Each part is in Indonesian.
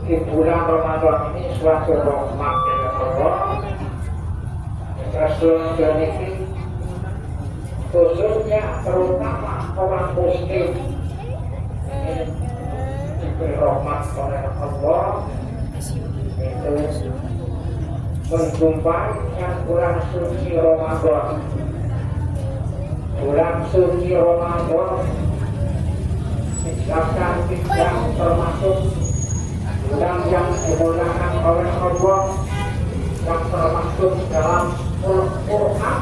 Di bulan Ramadan ini suatu rahmat dari Allah. Rasul ini khususnya terutama orang muslim diberi rahmat oleh Allah itu menjumpai yang bulan suci Ramadan. Bulan suci Ramadan dijelaskan tidak termasuk bulan yang dimulakan oleh Allah, yang termasuk dalam Quran.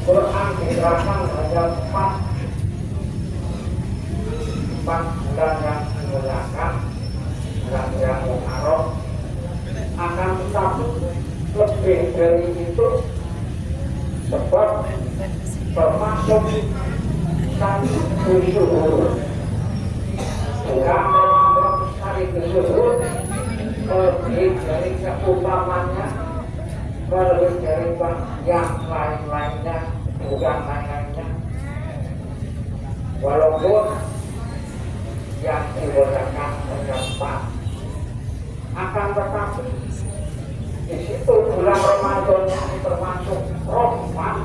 Quran dijelaskan ada empat bulan yang dimulakan, bulan yang Muharram. Akan tetapi lebih dari itu, sebab termasuk satu syuhur. Bulan Ramadan satu syuhur, lebih dari keumpamannya, lebih dari yang lain-lainnya, bukan lain-lainnya. Walaupun yang dibolehkan terdapat, akan tetapi di situ bulan Ramadan ini termasuk rahmat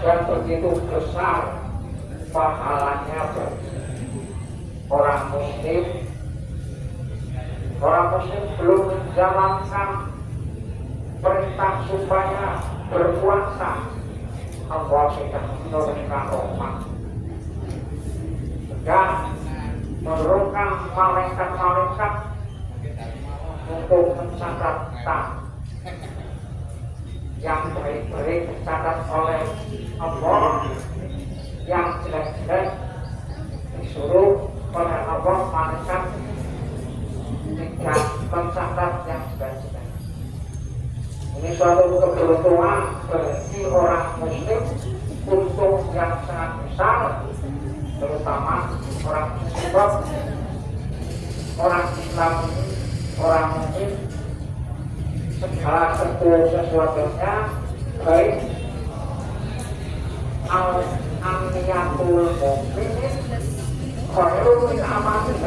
dan begitu besar pahalanya bagi orang muslim. Orang muslim belum menjalankan perintah supaya berpuasa, Allah sudah menurunkan rahmat dan menurunkan malaikat-malaikat untuk mencatat yang baik-baik dicatat oleh Allah, yang jelek-jelek disuruh oleh Allah malaikat tidak mencatat yang jelek-jelek. Ini suatu keberuntungan bagi orang muslim, untuk yang sangat besar, terutama orang muslim. orang Islam ini orang mukmin segala sesuatunya baik al-aniyatul mukmin khairun min amalih.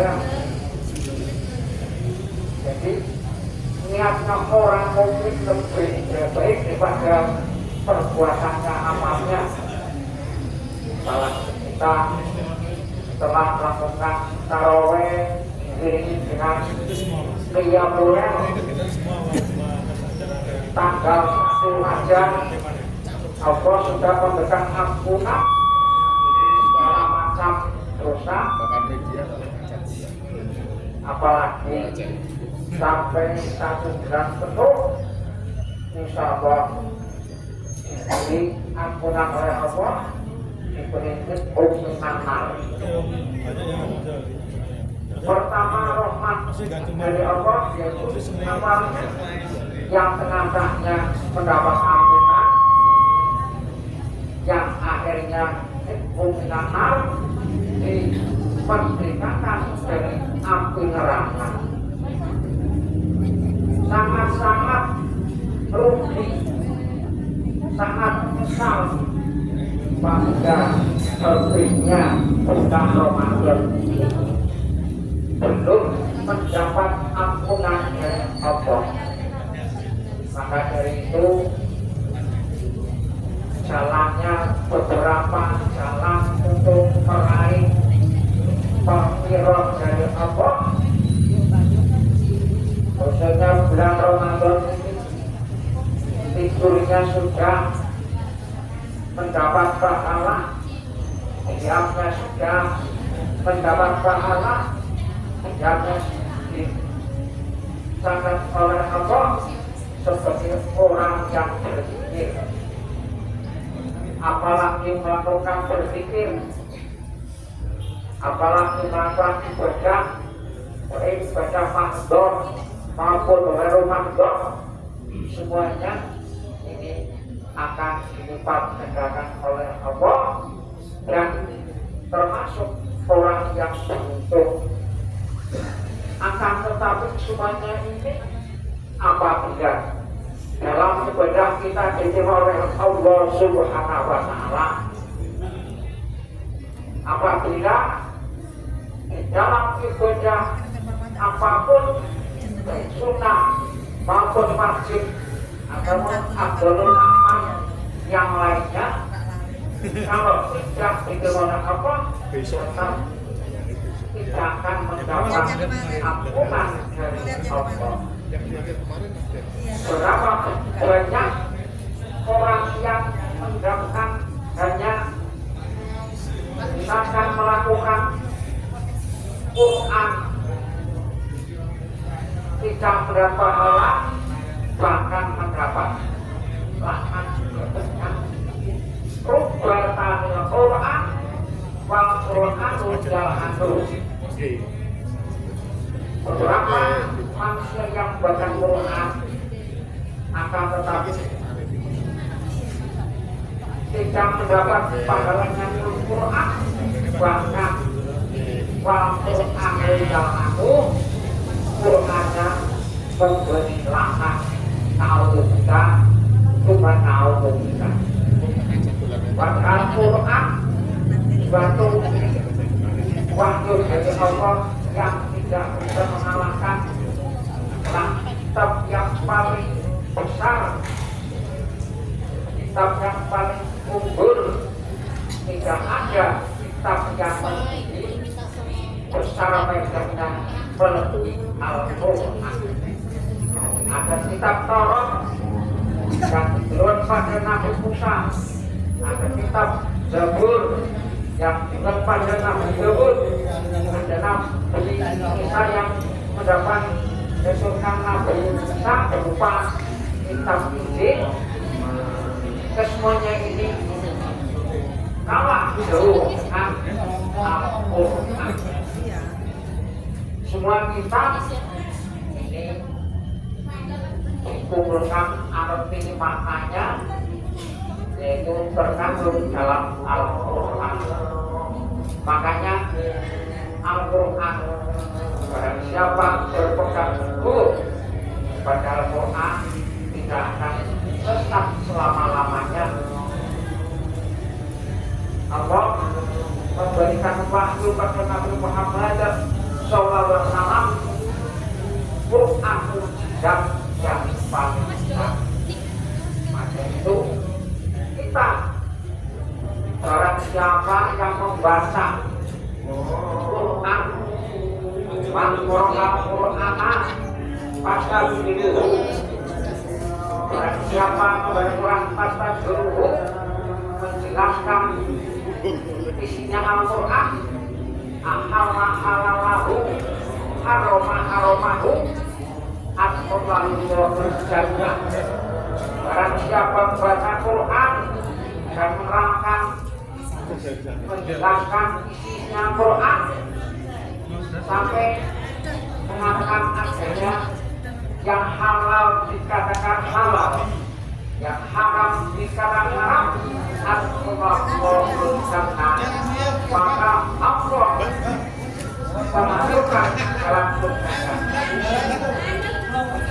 Jadi niatnya orang mukmin lebih baik daripada perbuatannya amalnya. Salah kita telah melakukan taraweh diiringi dengan qiyamul tanggal 1 Rajab, Allah sudah memberikan ampunan segala macam dosa, apalagi sampai 1 bulan penuh, insya Allah diberi ampunan oleh Allah, diberi hukuman. Pertama rahmat dari Allah yaitu amalnya yang tengah-tengahnya mendapat ampunan, yang akhirnya hukuman diperintahkan dari api neraka. Sangat-sangat rugi, sangat menyesal pada terbitnya bulan Ramadan ini belum mendapat ampunan dari Allah. Maka dari itu jalannya beberapa jalan untuk meraih maghfirah dari Allah, khususnya bulan Ramadan ini tidurnya sudah mendapat pahala, qiyamnya sudah mendapat pahala, qiyamnya sangat oleh Allah seperti orang yang berzikir. Apalagi melakukan berzikir, apalagi melakukan ibadah, baik ibadah mahdzur maupun ghairu mahdzur, semuanya ini akan dilipat gandakan oleh Allah dan termasuk orang yang beruntung. Akan tetapi semuanya ini apabila dalam ibadah kita diterima oleh Allah Subhanahu wa Ta'ala, apabila dalam ibadah apapun, baik sunnah maupun wajib atau afdhalul amal yang lainnya, kalau tidak diterima oleh Allah, tetap tidak akan mendapat ampunan dari Allah. Berapa banyak orang yang mendapatkan hanya misalkan melakukan Quran tidak mendapat pahala, bahkan mendapat laknat juga banyak. Rubbatanil Quran wal Qur'anu jal'anu. Beberapa manusia yang baca Quran akan tetapi tidak mendapat pahalanya Quran, bahkan wal Qur'anu jal'anu, Qurannya memberi laknat. Ta'awudzubillah, cuma ta'awudzubillah. Padahal Quran suatu wahyu dari Allah yang tidak bisa mengalahkan kitab yang paling besar, kitab yang paling unggul. Tidak ada kitab yang besar megahnya melebihi Al-Quran. Ada kitab Taurat yang diturunkan pada Nabi Musa, ada kitab Zabur yang diturunkan pada Nabi Daud, ada Nabi Isa yang mendapat resultan Nabi Isa berupa kitab Injil. Kesemuanya ini kalah jauh dengan Al-Quran. Semua kitab ini dikumpulkan arti maknanya, yaitu terkandung dalam Al-Quran. Makanya Al-Quran barang siapa berpegang teguh pada Al-Quran tidak akan sesat selama-lamanya. Allah memberikan wahyu pada Nabi Muhammad Sallallahu Alaihi Wasallam Quran mujizat yang paling besar. Maka itu kita orang siapa yang membaca Quran Al-Quran pada dirimu, orang siapa membaca Quran pada dirimu menjelaskan isinya Al-Quran, halalahu haroma-haromahu at-tollahu jannah. Barang siapa membaca Quran dan menerangkan menjelaskan isinya Quran sampai mengatakan adanya yang halal dikatakan halal, yang haram dikatakan haram, at-tollahu jannah, maka Allah memasukkan dalam surga.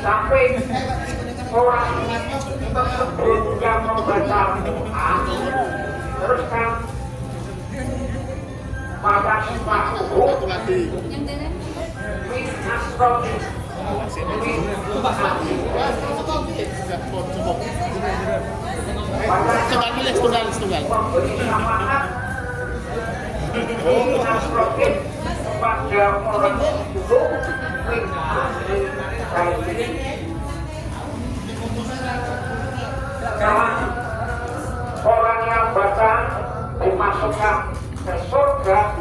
Sampai orang tersebut yang membaca Quran teruskan pada sifatku min asrofi memberi syafaat min asrofi pada orang tersebut min asrofi. Sekarang orang yang baca dimasukkan ke surga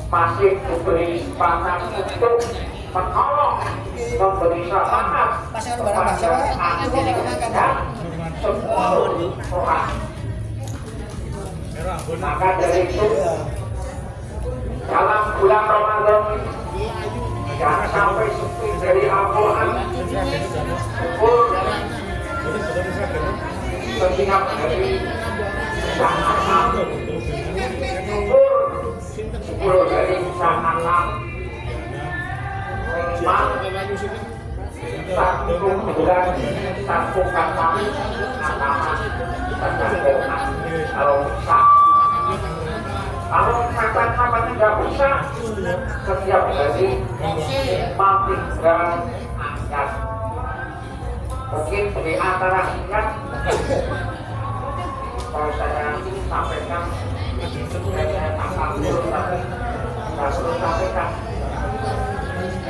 masih diberi kesempatan untuk menolong, memberi syafaat kepada anggota dan semua orang. Maka dari itu dalam bulan Ramadan ini jangan sampai sepi dari Al-Quran. Setiap hari sangat syukur dari sangat satu bulan satu kata antara Al-Quran. Kalau bisa, kalau kata-kata tidak bisa, setiap hari tinggal ayat. Mungkin di antara ayat kalau saya sampaikan, saya akan sampaikan.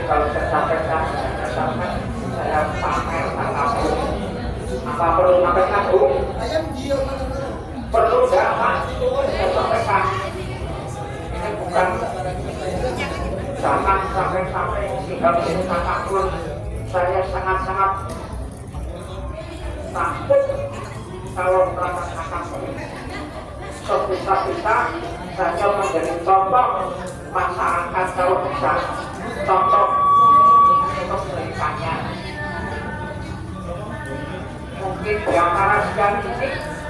Kalau saya sampaikan, saya pamer apa perlu sampaikan Bu? Perlu dapat saya sampaikan. Ini bukan jangan sampai sehingga takut. Saya sangat-sangat takut kalau merasakan sebisa-bisa saya menjadi contoh masyarakat kalau bisa contoh untuk memberikannya. Mungkin di antara sekian ini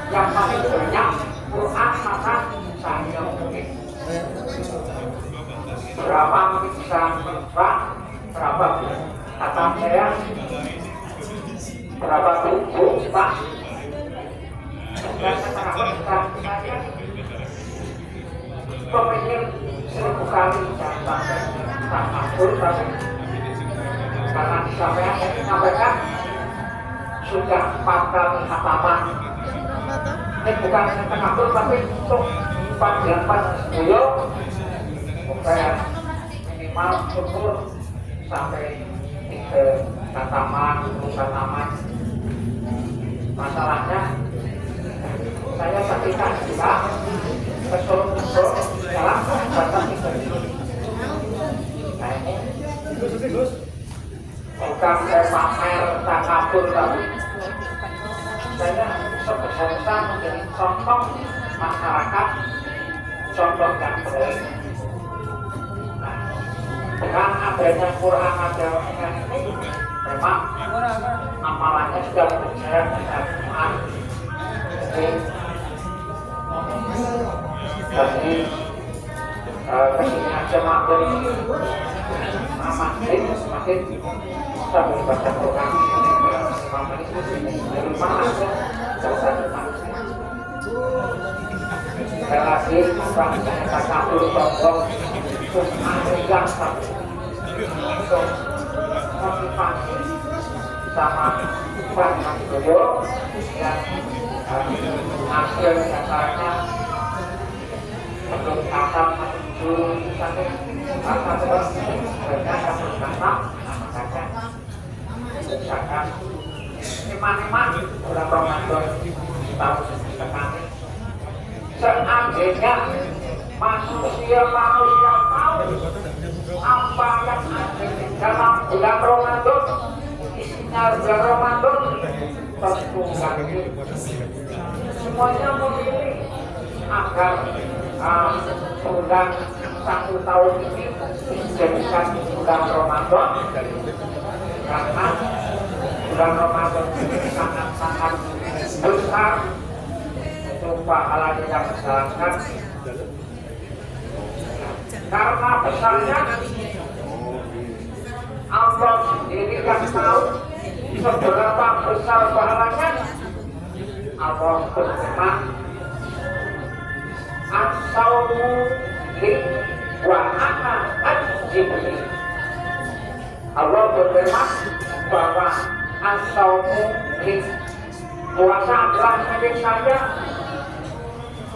yang paling banyak Quran maka saya mungkin berapa bisa menebak, berapa kata saya, berapa buku Pak, dan sekarang saya pemikir 1000 kali dan sampai tak kabur, tapi karena disampaikan sudah 4 kali hataman. Ini bukan tak kabur, tapi untuk panggilan pas beliau supaya minimal syukur sampai 3 hataman, 10 hataman. Masalahnya saya saksikan juga kesel dalam batas itu. Nah ini bukan saya pamer tak kabur, tapi saya sebisa menjadi contoh masyarakat, contoh yang baik. Nah, dengan adanya Quran ajaran ini memang amalannya sudah berjalan dengan Quran. Jadi kesini aja mampir Masjid masjid sambil baca Quran dari mana aja relasi kata satu tokoh yang satu motivasi sama Pak Joyo yang hasil dasarnya menurut kata dulu satu kata terus ternyata kata misalkan iman-iman bulan Ramadan tahun sekali seandainya manusia tahu apa yang ada di dalam bulan Ramadan, isinya bulan Ramadan tentu semuanya memilih agar bulan satu tahun ini dijadikan bulan Ramadan, karena bulan Ramadan ini sangat-sangat besar untuk pahala yang dijalankan. Karena besarnya Allah sendiri yang tahu seberapa besar pahalanya. Allah berfirman, "As-sawmu li wa ana ajzihi." Allah berfirman bahwa as-sawmu li, puasa adalah milik saya,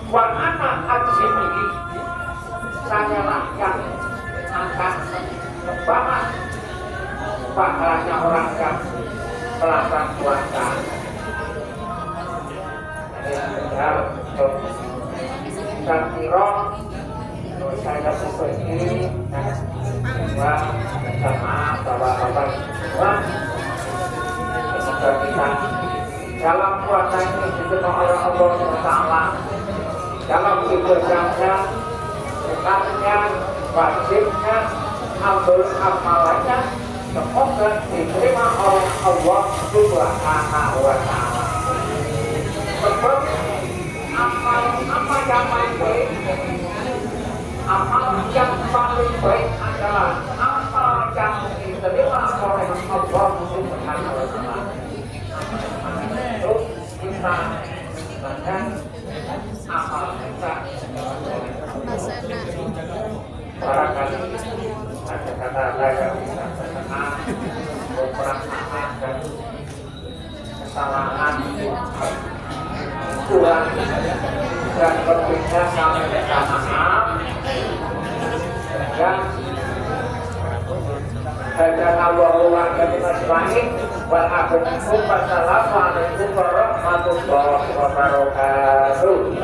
wa ana ajzihi, saya lah yang akan membalas pahalanya orang yang melakukan puasa. Benar, dan kira saya seperti bahwa bersama bapak-bapak semua kita dalam puasa ini diterima oleh Allah Taala dalam ibadahnya, sunatnya, wajibnya, amalannya semoga diterima oleh Allah Subhanahu wa Ta'ala. Sebab amal yang paling baik, amal yang paling baik adalah amal yang diterima oleh Allah Subhanahu wa Ta'ala. Itu kita bahkan amal kita barangkali ada kata-kata yang bisa terkenal perasaan dan kesalahan kurang dan berbeda kami minta maaf dan Hadanallahu wa ajma'in wa assalamualaikum warahmatullahi wabarakatuh.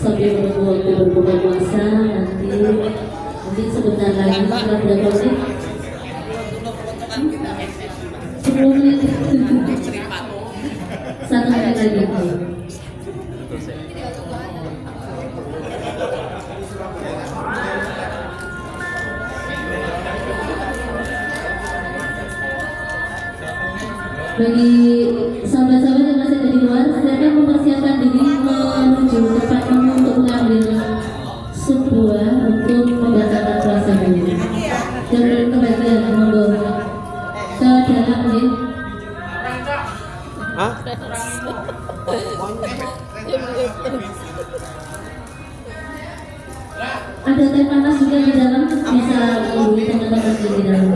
Sambil menunggu waktu berbuka puasa, nanti mungkin sebentar lagi setelah berapa menit? 10 menit. 1 menit lagi. Bagi sahabat-sahabat yang masih ada di luar, silakan mempersiapkan diri menuju tempat kamu untuk mengambil sebuah untuk membatalkan puasa dulu. Dan belum kebagian membawa ke dalam nih. Ada teh panas juga di dalam, bisa teman-teman di dalam.